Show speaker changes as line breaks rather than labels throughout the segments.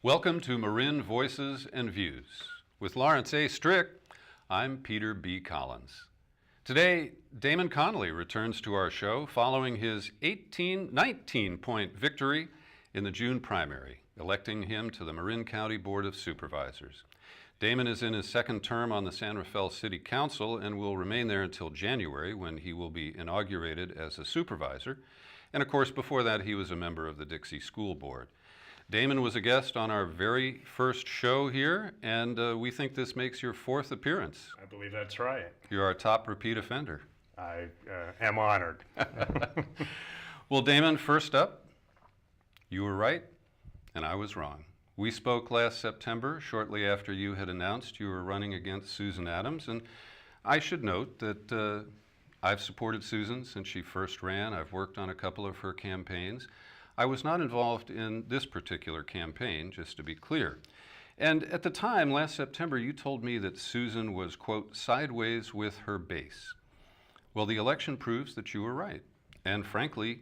Welcome to Marin Voices and Views. With Lawrence A. Strick, I'm Peter B. Collins. Today, Damon Connolly returns to our show following his 19-point victory in the June primary, electing him to the Marin County Board of Supervisors. Damon is in his second term on the San Rafael City Council and will remain there until January, when he will be inaugurated as a supervisor. And of course, before that, he was a member of the Dixie School Board. Damon was a guest on our very first show here, and we think this makes your fourth appearance.
I believe that's right.
You're our top repeat offender.
I am honored.
Well, Damon, first up, you were right, and I was wrong. We spoke last September, shortly after you had announced you were running against Susan Adams, and I should note that I've supported Susan since she first ran. I've worked on a couple of her campaigns. I was not involved in this particular campaign, just to be clear. And at the time, last September, you told me that Susan was, quote, sideways with her base. Well, the election proves that you were right. And frankly,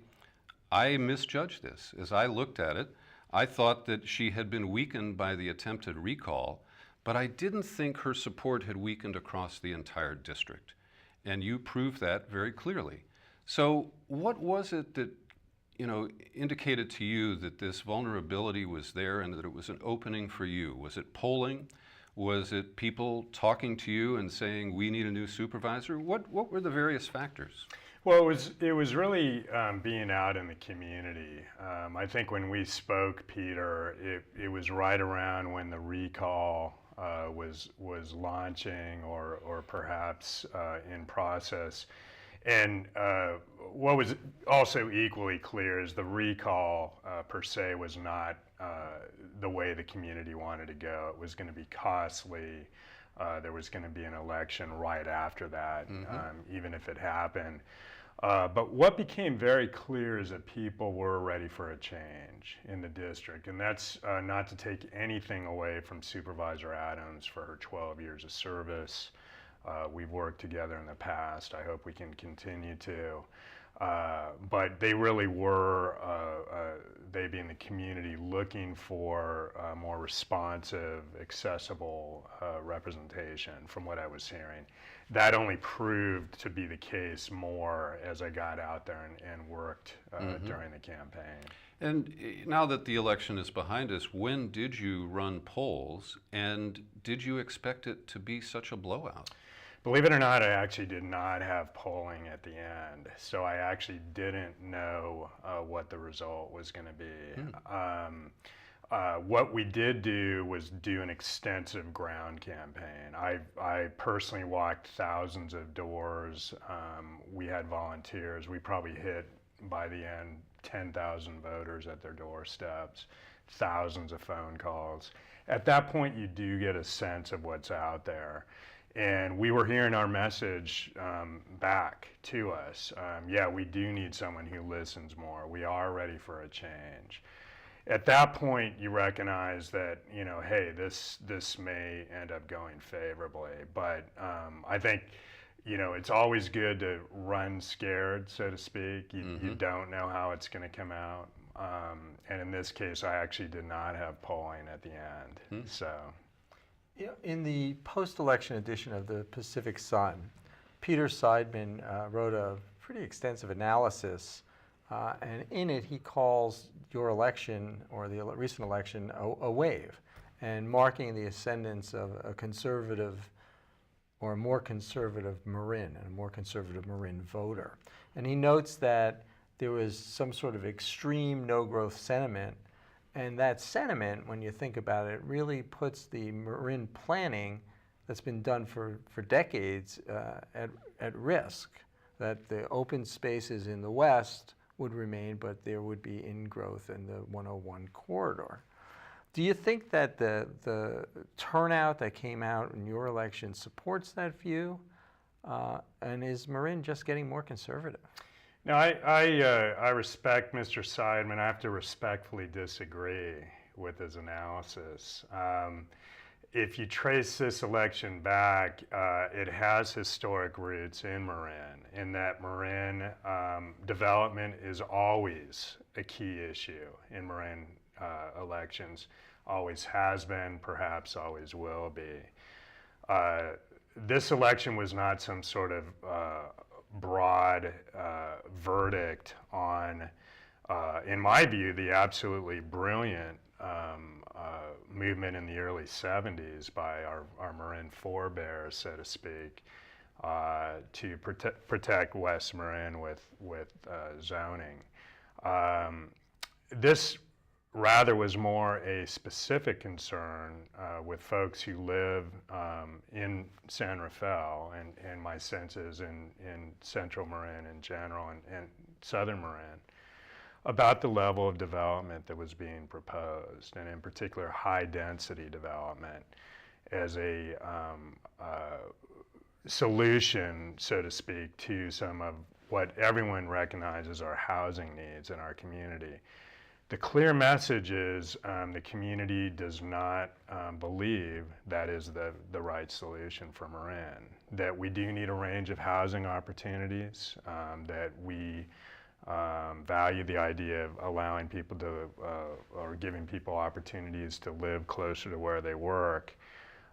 I misjudged this. As I looked at it, I thought that she had been weakened by the attempted recall, but I didn't think her support had weakened across the entire district. And you proved that very clearly. So what was it that indicated to you that this vulnerability was there and that it was an opening for you? Was it polling? Was it people talking to you and saying, we need a new supervisor? What were the various factors?
Well, it was really being out in the community. I think when we spoke, Peter, it was right around when the recall was launching or perhaps in process. And what was also equally clear is the recall per se was not the way the community wanted to go. It was going to be costly. There was going to be an election right after that, even if it happened. But what became very clear is that people were ready for a change in the district. And that's not to take anything away from Supervisor Adams for her 12 years of service. We've worked together in the past. I hope we can continue to. But they really were, they being the community, looking for more responsive, accessible representation from what I was hearing. That only proved to be the case more as I got out there and worked during the campaign.
And now that the election is behind us, when did you run polls, and did you expect it to be such a blowout?
Believe it or not, I actually did not have polling at the end, so I actually didn't know what the result was going to be. What we did do was do an extensive ground campaign. I personally walked thousands of doors. We had volunteers. We probably hit, by the end, 10,000 voters at their doorsteps, thousands of phone calls. At that point, you do get a sense of what's out there. And we were hearing our message back to us. Yeah, we do need someone who listens more. We are ready for a change. At that point, you recognize that, hey, this may end up going favorably. But I think, it's always good to run scared, so to speak. You don't know how it's going to come out. And in this case, I actually did not have polling at the end. So.
In the post-election edition of the Pacific Sun, Peter Seidman wrote a pretty extensive analysis, and in it he calls your election, or the recent election, a wave, and marking the ascendance of a conservative or a more conservative Marin, and a more conservative Marin voter. And he notes that there was some sort of extreme no-growth sentiment. And that sentiment, when you think about it, really puts the Marin planning that's been done for decades at risk, that the open spaces in the west would remain, but there would be ingrowth in the 101 corridor. Do you think that the turnout that came out in your election supports that view? And is Marin just getting more conservative?
No, I respect Mr. Seidman. I have to respectfully disagree with his analysis. If you trace this election back, it has historic roots in Marin, in that Marin development is always a key issue in Marin elections. always has been, perhaps always will be. This election was not some sort of broad verdict on, in my view, the absolutely brilliant movement in the early 70s by our Marin forebears, so to speak, to protect West Marin with zoning. This rather was more a specific concern with folks who live in San Rafael, and my sense is in central Marin in general and southern Marin, about the level of development that was being proposed, and in particular high density development as a solution, so to speak, to some of what everyone recognizes are housing needs in our community. The clear message is the community does not believe that is the right solution for Marin, that we do need a range of housing opportunities, that we value the idea of allowing people to, or giving people opportunities to live closer to where they work.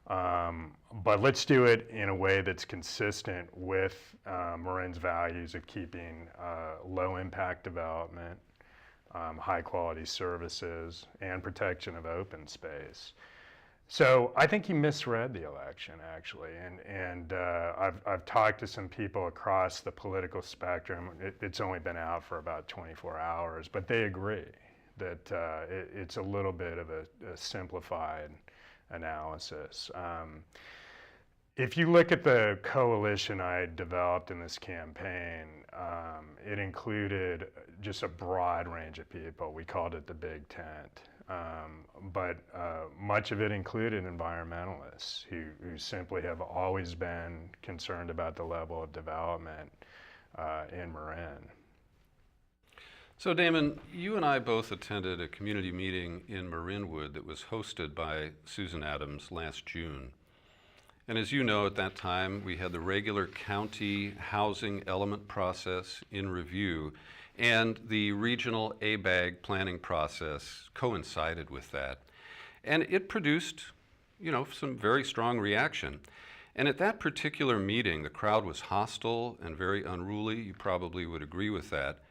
But let's do it in a way that's consistent with Marin's values of keeping low impact development, high quality services, and protection of open space. So I think he misread the election, actually, and I've talked to some people across the political spectrum. It's only been out for about 24 hours, but they agree that it's a little bit of a simplified analysis. If you look at the coalition I developed in this campaign, it included just a broad range of people. We called it the Big Tent. But much of it included environmentalists who simply have always been concerned about the level of development in Marin.
So Damon, you and I both attended a community meeting in Marinwood that was hosted by Susan Adams last June. And as you know, at that time, we had the regular county housing element process in review, and the regional ABAG planning process coincided with that. And it produced, some very strong reaction. And at that particular meeting, the crowd was hostile and very unruly. You probably would agree with that.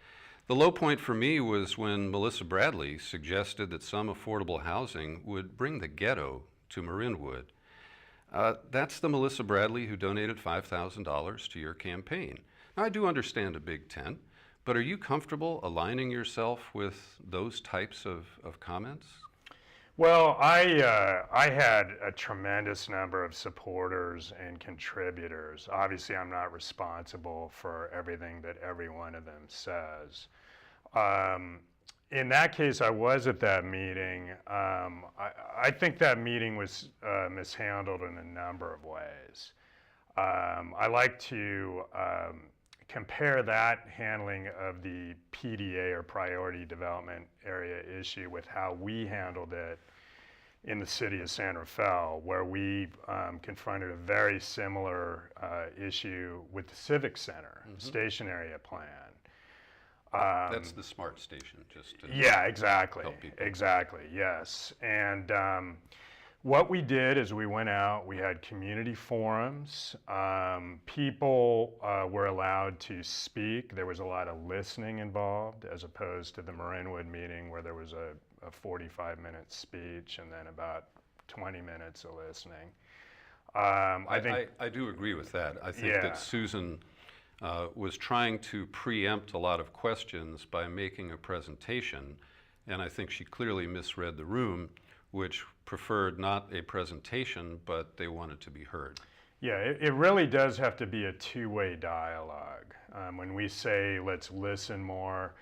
The low point for me was when Melissa Bradley suggested that some affordable housing would bring the ghetto to Marinwood. That's the Melissa Bradley who donated $5,000 to your campaign. Now, I do understand a big tent, but are you comfortable aligning yourself with those types of comments?
Well, I had a tremendous number of supporters and contributors. Obviously, I'm not responsible for everything that every one of them says. In that case, I was at that meeting. I think that meeting was mishandled in a number of ways. I like to compare that handling of the PDA, or Priority Development Area issue, with how we handled it in the city of San Rafael, where we confronted a very similar issue with the Civic Center, station area plan.
That's the smart station, just to
yeah, exactly.
help people.
Exactly, yes. And what we did is we went out, we had community forums. People were allowed to speak. There was a lot of listening involved, as opposed to the Marinwood meeting where there was a 45-minute speech and then about 20 minutes of listening.
I do agree with that. I think
Yeah.
that Susan was trying to preempt a lot of questions by making a presentation, and I think she clearly misread the room, which preferred not a presentation, but they wanted to be heard.
Yeah, it really does have to be a two-way dialogue. When we say let's listen more,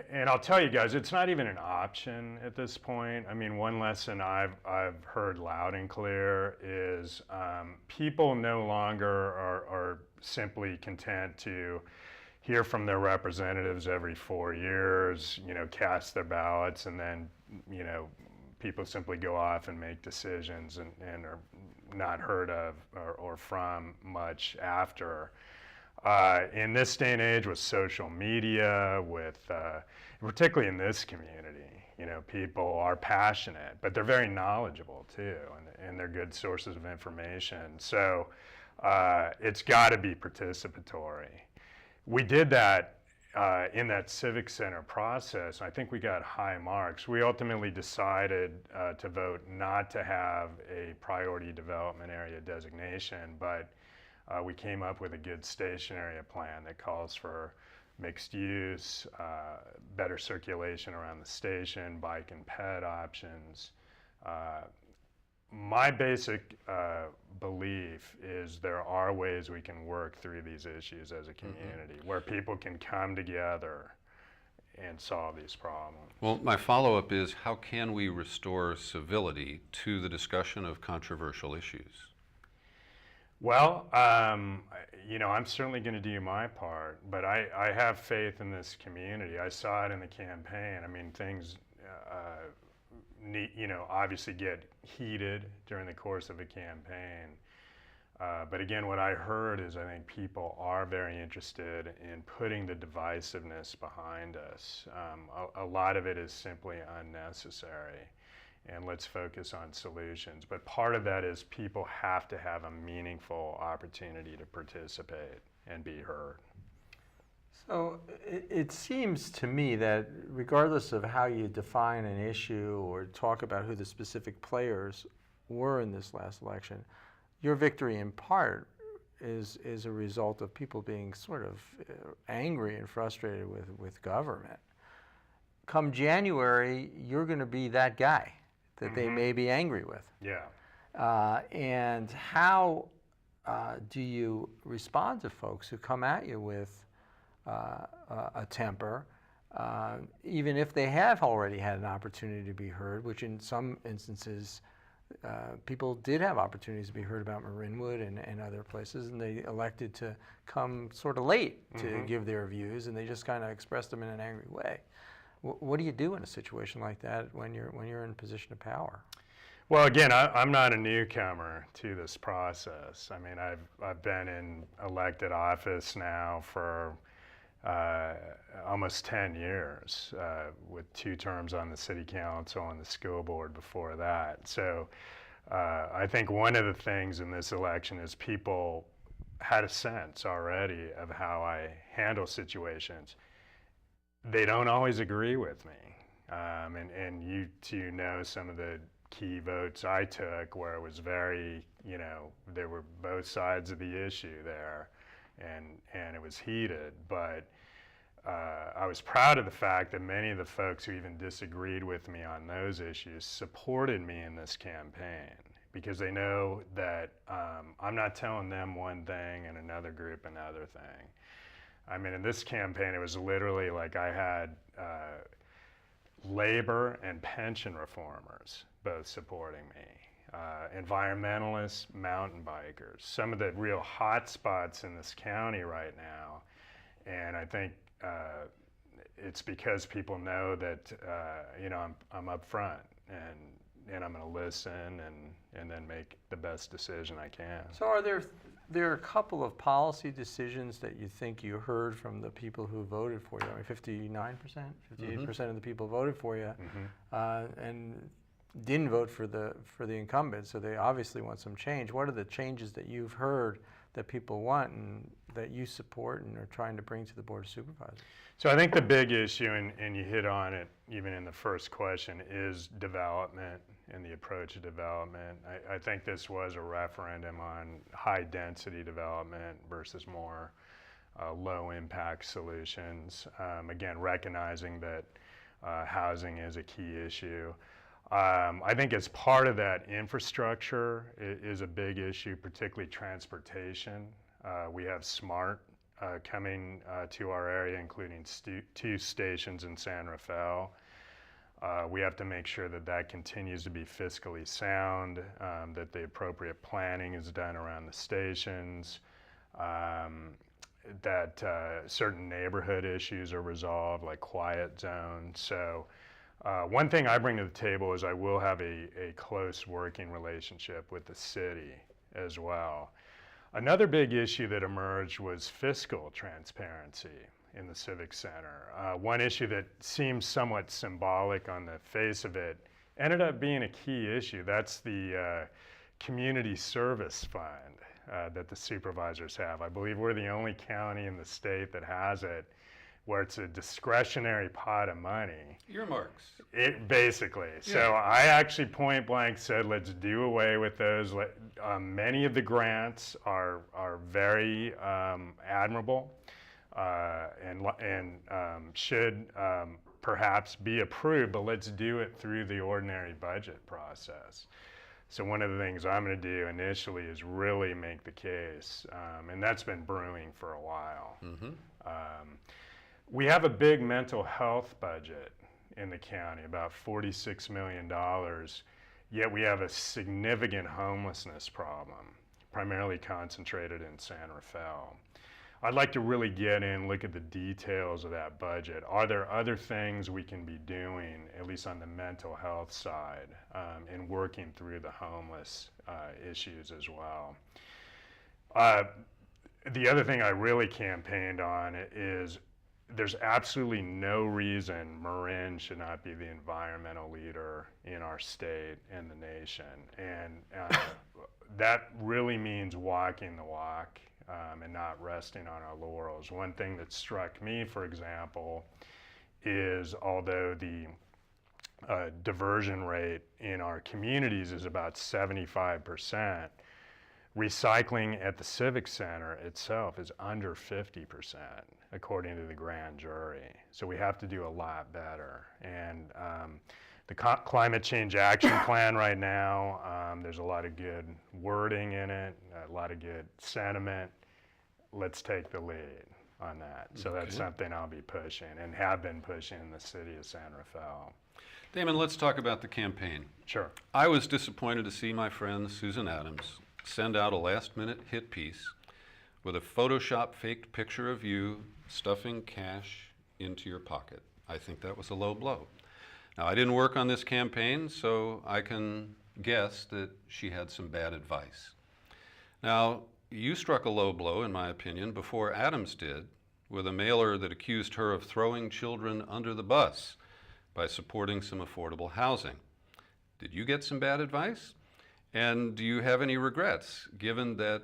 and I'll tell you guys, it's not even an option at this point. I mean, one lesson I've heard loud and clear is people no longer are simply content to hear from their representatives every 4 years, cast their ballots, and then, people simply go off and make decisions and are not heard of or from much after. In this day and age with social media, particularly in this community, people are passionate, but they're very knowledgeable too, and they're good sources of information. So it's got to be participatory. We did that in that Civic Center process. I think we got high marks. We ultimately decided to vote not to have a priority development area designation, but we came up with a good station area plan that calls for mixed use, better circulation around the station, bike and ped options. My basic belief is there are ways we can work through these issues as a community where people can come together and solve these problems.
Well, my follow-up is, how can we restore civility to the discussion of controversial issues?
Well, I'm certainly going to do my part, but I have faith in this community. I saw it in the campaign. I mean, things obviously get heated during the course of a campaign. But again, what I heard is I think people are very interested in putting the divisiveness behind us. A lot of it is simply unnecessary, and let's focus on solutions. But part of that is people have to have a meaningful opportunity to participate and be heard.
So it seems to me that regardless of how you define an issue or talk about who the specific players were in this last election, your victory in part is a result of people being sort of angry and frustrated with government. Come January, you're going to be that guy that they may be angry with.
Yeah.
And how do you respond to folks who come at you with a temper, even if they have already had an opportunity to be heard, which in some instances people did have opportunities to be heard about Marinwood and other places, and they elected to come sort of late to give their views, and they just kind of expressed them in an angry way. What do you do in a situation like that when you're in a position of power?
Well, again, I'm not a newcomer to this process. I mean, I've been in elected office now for almost 10 years, with 2 terms on the city council and the school board before that. So I think one of the things in this election is people had a sense already of how I handle situations. They don't always agree with me. And you two know some of the key votes I took where it was very, there were both sides of the issue there. And it was heated, but I was proud of the fact that many of the folks who even disagreed with me on those issues supported me in this campaign, because they know that I'm not telling them one thing and another group another thing. I mean, in this campaign, it was literally like I had labor and pension reformers both supporting me. Environmentalists, mountain bikers, some of the real hot spots in this county right now. And I think it's because people know that I'm up front and I'm going to listen and then make the best decision I can.
So are there a couple of policy decisions that you think you heard from the people who voted for you? I mean, 59%, 58% of the people voted for you, and didn't vote for the incumbent, so they obviously want some change. What are the changes that you've heard that people want and that you support and are trying to bring to the Board of Supervisors?
So I think the big issue, and you hit on it even in the first question, is development and the approach to development. I think this was a referendum on high density development versus more low impact solutions. Again, recognizing that housing is a key issue. I think as part of that, infrastructure is a big issue, particularly transportation. We have SMART coming to our area, including 2 stations in San Rafael. We have to make sure that that continues to be fiscally sound, that the appropriate planning is done around the stations, that certain neighborhood issues are resolved, like quiet zones. So one thing I bring to the table is I will have a close working relationship with the city as well. Another big issue that emerged was fiscal transparency in the Civic Center. One issue that seems somewhat symbolic on the face of it ended up being a key issue. That's the community service fund that the supervisors have. I believe we're the only county in the state that has it, where it's a discretionary pot of money.
Earmarks.
It basically.
Yeah.
So I actually point blank said, let's do away with those. Many of the grants are very admirable and should perhaps be approved, but let's do it through the ordinary budget process. So one of the things I'm going to do initially is really make the case, and that's been brewing for a while. We have a big mental health budget in the county, about $46 million, yet we have a significant homelessness problem, primarily concentrated in San Rafael. I'd like to really get in, look at the details of that budget. Are there other things we can be doing, at least on the mental health side, in working through the homeless issues as well? The other thing I really campaigned on is there's absolutely no reason Marin should not be the environmental leader in our state and the nation. And that really means walking the walk and not resting on our laurels. One thing that struck me, for example, is although the diversion rate in our communities is about 75%, recycling at the Civic Center itself is under 50%, according to the grand jury. So we have to do a lot better. And the Climate Change Action Plan right now, there's a lot of good wording in it, a lot of good sentiment. Let's take the lead on that. So that's something I'll be pushing and have been pushing in the city of San Rafael.
Damon, let's talk about the campaign.
Sure.
I was disappointed to see my friend Susan Adams send out a last-minute hit piece with a Photoshop faked picture of you stuffing cash into your pocket. I think that was a low blow. Now, I didn't work on this campaign, so I can guess that she had some bad advice. Now, you struck a low blow, in my opinion, before Adams did, with a mailer that accused her of throwing children under the bus by supporting some affordable housing. Did you get some bad advice? And do you have any regrets, given that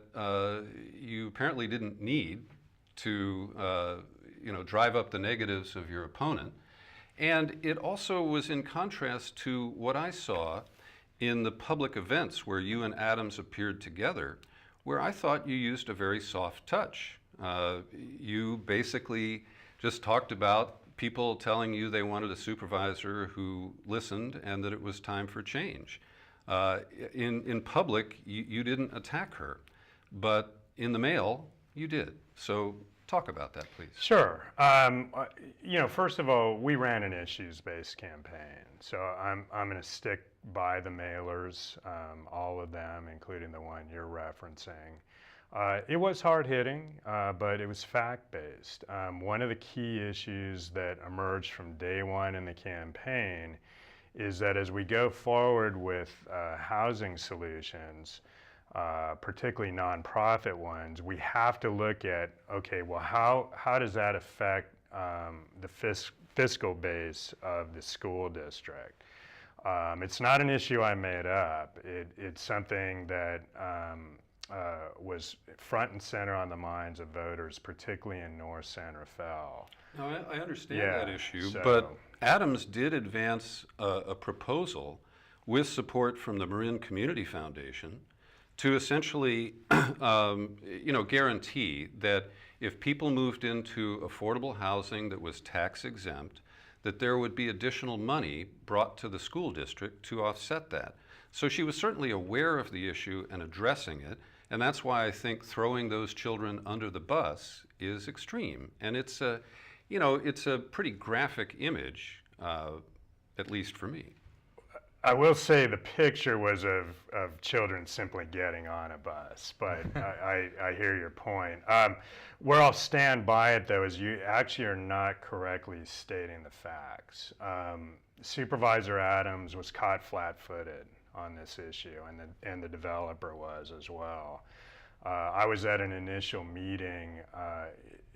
you apparently didn't need to drive up the negatives of your opponent? And it also was in contrast to what I saw in the public events where you and Adams appeared together, where I thought you used a very soft touch. You basically just talked about people telling you they wanted a supervisor who listened and that it was time for change. In public, you didn't attack her, but in the mail, you did. So talk about that, please.
Sure. First of all, we ran an issues-based campaign. So I'm going to stick by the mailers, all of them, including the one you're referencing. It was hard-hitting, but it was fact-based. One of the key issues that emerged from day one in the campaign is that as we go forward with housing solutions, particularly nonprofit ones, we have to look at, okay, well, how does that affect the fiscal base of the school district? It's not an issue I made up. It's something that was front and center on the minds of voters, particularly in North San Rafael.
No, I understand that issue,
so
but Adams did advance a proposal with support from the Marin Community Foundation to essentially, guarantee that if people moved into affordable housing that was tax exempt, that there would be additional money brought to the school district to offset that. So she was certainly aware of the issue and addressing it, and that's why I think throwing those children under the bus is extreme. And it's a pretty graphic image, at least for me.
I will say the picture was of children simply getting on a bus, but I hear your point. Where I'll stand by it, though, is you actually are not correctly stating the facts. Supervisor Adams was caught flat-footed on this issue, and the developer was as well. I was at an initial meeting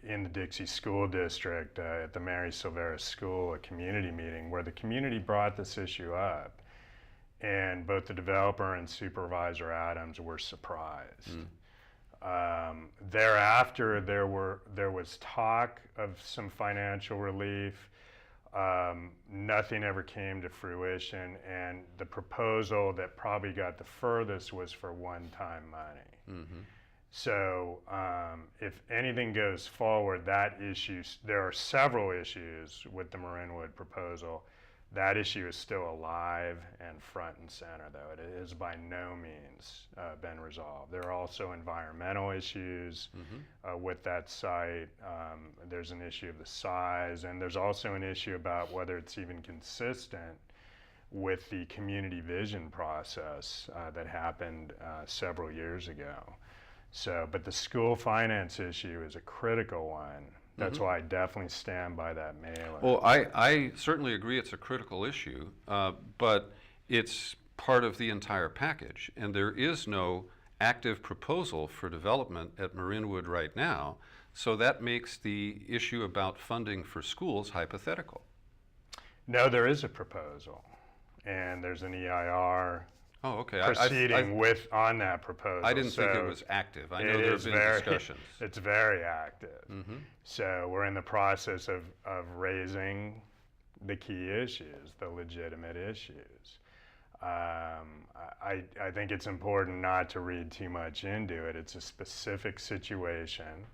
in the Dixie School District at the Mary Silveris School, a community meeting, where the community brought this issue up. And both the developer and Supervisor Adams were surprised. Thereafter, there was talk of some financial relief. Nothing ever came to fruition, and the proposal that probably got the furthest was for one-time money. So if anything goes forward, there are several issues with the Marinwood proposal. That issue is still alive and front and center, though. It has by no means been resolved. There are also environmental issues with that site. There's an issue of the size, and there's also an issue about whether it's even consistent with the community vision process that happened several years ago. So, but the school finance issue is a critical one. That's why I definitely stand by that mailer.
Well, I certainly agree it's a critical issue, but it's part of the entire package, and there is no active proposal for development at Marinwood right now, so that makes the issue about funding for schools hypothetical.
No, there is a proposal, and there's an EIR
Oh, okay.
proceeding on that proposal.
I didn't think it was active. I know there have been discussions.
It's very active. So we're in the process of raising the key issues, the legitimate issues. I think it's important not to read too much into it. It's a specific situation.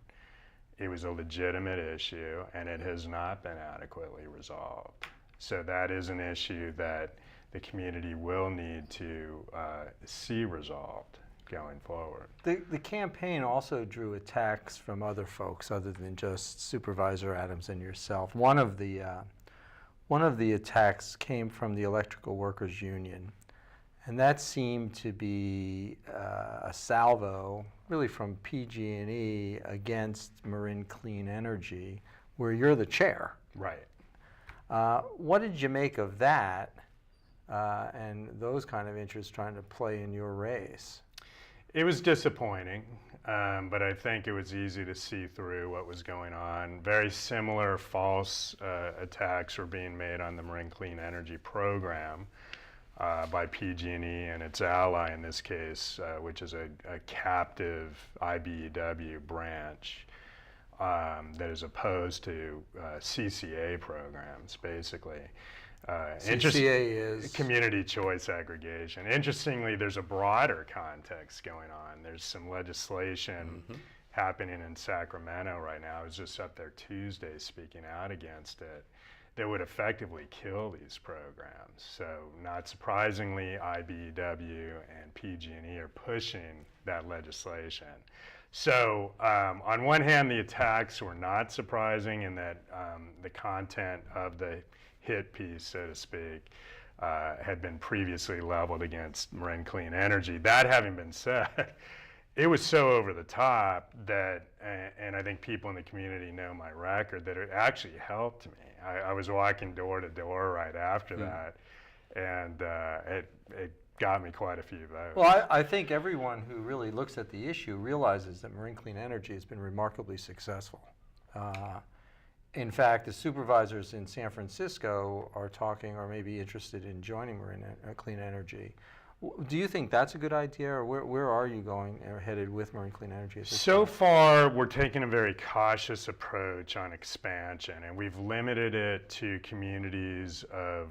It was a legitimate issue, and it has not been adequately resolved. So that is an issue that the community will need to see resolved going forward.
The campaign also drew attacks from other folks other than just Supervisor Adams and yourself. One of the attacks came from the Electrical Workers Union, and that seemed to be a salvo really from PG&E against Marin Clean Energy, where you're the chair.
Right.
What did you make of that and those kind of interests trying to play in your race?
It was disappointing, but I think it was easy to see through what was going on. Very similar false attacks were being made on the Marin Clean Energy program by PG&E and its ally in this case, which is a captive IBEW branch that is opposed to CCA programs, basically.
CCA is?
Community choice aggregation. Interestingly, there's a broader context going on. There's some legislation happening in Sacramento right now. I was just up there Tuesday speaking out against it that would effectively kill these programs. So not surprisingly, IBEW and PG&E are pushing that legislation. So on one hand, the attacks were not surprising in that the content of the hit piece, so to speak, had been previously leveled against Marin Clean Energy. That having been said, it was so over the top that, and I think people in the community know my record, that it actually helped me. I was walking door to door right after that, and it got me quite a few votes.
Well, I think everyone who really looks at the issue realizes that Marin Clean Energy has been remarkably successful. In fact, the supervisors in San Francisco are talking or maybe interested in joining Marin Clean Energy. Do you think that's a good idea, or where are you going or headed with Marin Clean Energy?
So far, we're taking a very cautious approach on expansion, and we've limited it to communities of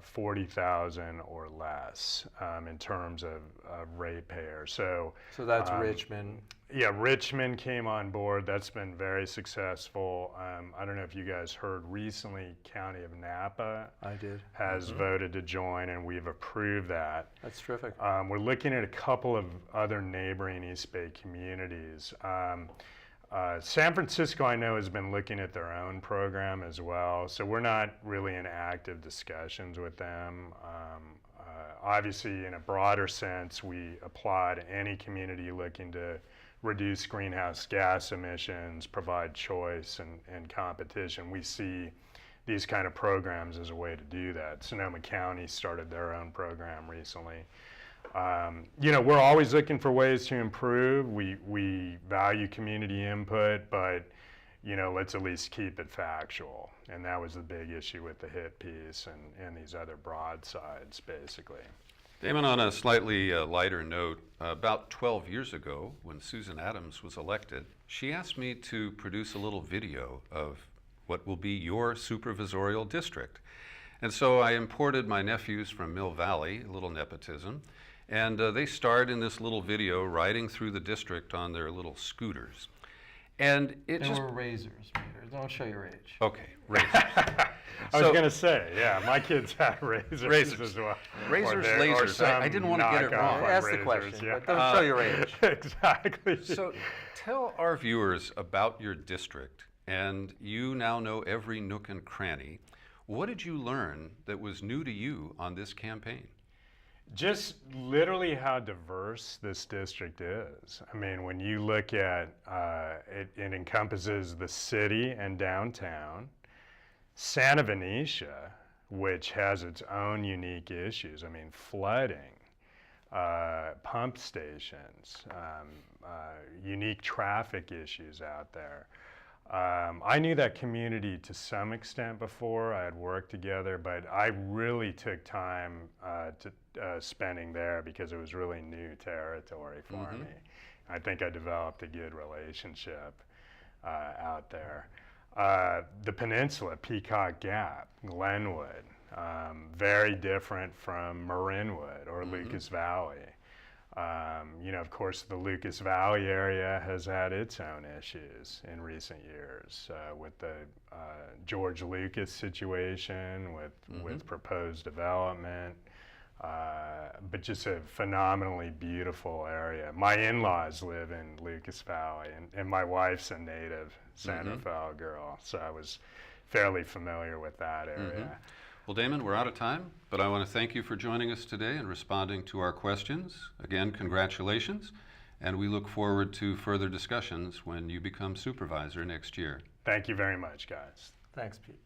40,000 or less in terms of ratepayers. So
that's Richmond.
Yeah, Richmond came on board. That's been very successful. I don't know if you guys heard recently, County of Napa has voted to join, and we've approved that.
That's terrific.
We're looking at a couple of other neighboring East Bay communities. San Francisco, I know, has been looking at their own program as well, so we're not really in active discussions with them. Obviously, in a broader sense, we apply to any community looking to reduce greenhouse gas emissions, provide choice and competition. We see these kind of programs as a way to do that. Sonoma County started their own program recently. We're always looking for ways to improve. We value community input, but let's at least keep it factual. And that was the big issue with the hit piece and these other broadsides, basically.
Damon, on a slightly lighter note, about 12 years ago, when Susan Adams was elected, she asked me to produce a little video of what will be your supervisorial district. And so I imported my nephews from Mill Valley, a little nepotism, and they starred in this little video riding through the district on their little scooters. And it
They
just...
were razors, Peter. Don't show your age.
Okay, razors.
I was going to say, yeah, my kids had razors as well.
Razors,
Or
lasers. I
some
didn't want to get it
knockoff
wrong.
on
Ask the
razors,
question,
yeah.
but don't show your age.
Exactly.
So tell our viewers about your district, and you now know every nook and cranny. What did you learn that was new to you on this campaign?
Just literally how diverse this district is. I mean, when you look at it encompasses the city and downtown, Santa Venetia, which has its own unique issues. I mean, flooding, pump stations, unique traffic issues out there. I knew that community to some extent before. I had worked together, but I really took time spending there because it was really new territory for me. I think I developed a good relationship out there. The peninsula, Peacock Gap, Glenwood, very different from Marinwood or Lucas Valley. Of course, the Lucas Valley area has had its own issues in recent years with the George Lucas situation, with proposed development, but just a phenomenally beautiful area. My in-laws live in Lucas Valley, and my wife's a native Santa Fe girl, so I was fairly familiar with that area.
Well, Damon, we're out of time, but I want to thank you for joining us today and responding to our questions. Again, congratulations, and we look forward to further discussions when you become supervisor next year.
Thank you very much, guys.
Thanks, Pete.